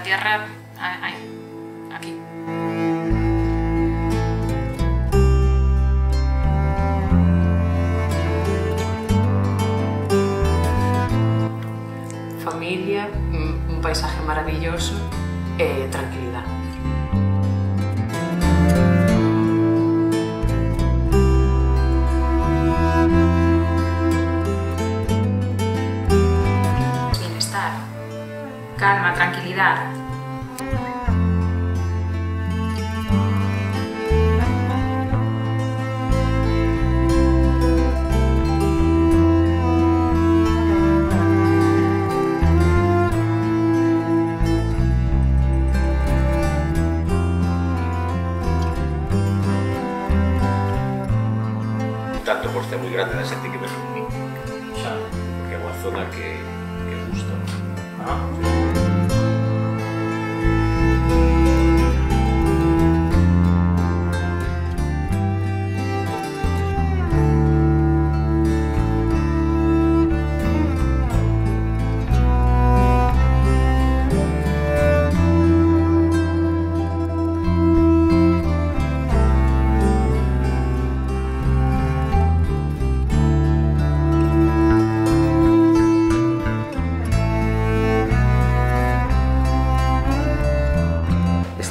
tierra hay, aquí. Familia, un paisaje maravilloso e tranquilidad. Bienestar, calma, tranquilidad. Tanto por ser moi grande da xente que ven por mí, xa, porque é unha zona que gusta.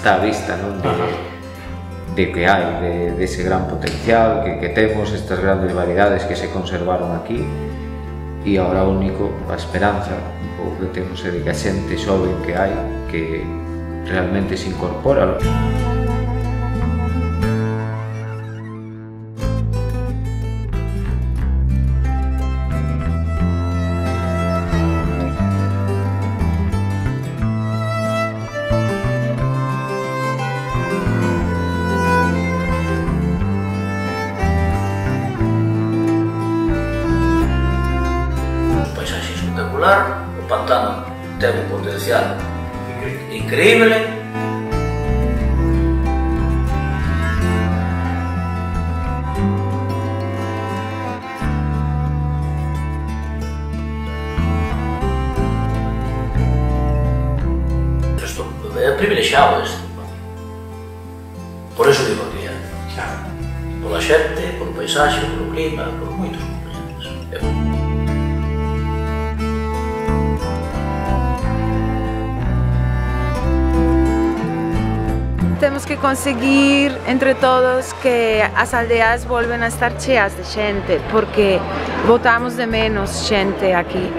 Está a vista, non? De que hai, dese gran potencial que temos, estas grandes variedades que se conservaron aquí, e agora o único, a esperanza un pouco que temos é de que a xente xoven que hai que realmente se incorpora. O pantano ten un potencial increíble. Isto é privilexiado isto. Por eso digo que é. Pola xente, polo paisaxe, polo clima, por moitos componentes. Temos que conseguir entre todos que as aldeas volven a estar cheas de xente, porque botamos de menos xente aquí.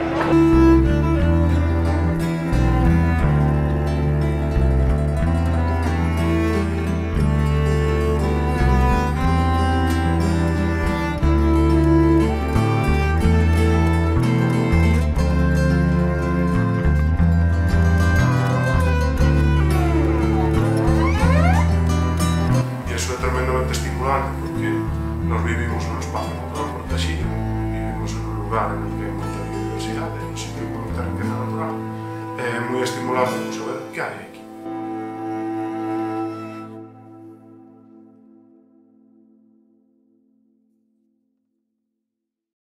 Estimulante porque nos vivimos nun espacio natural protegido, vivimos en un lugar en el que hai moita biodiversidade, un sitio con moita riqueza natural, é moi estimulante saber que hai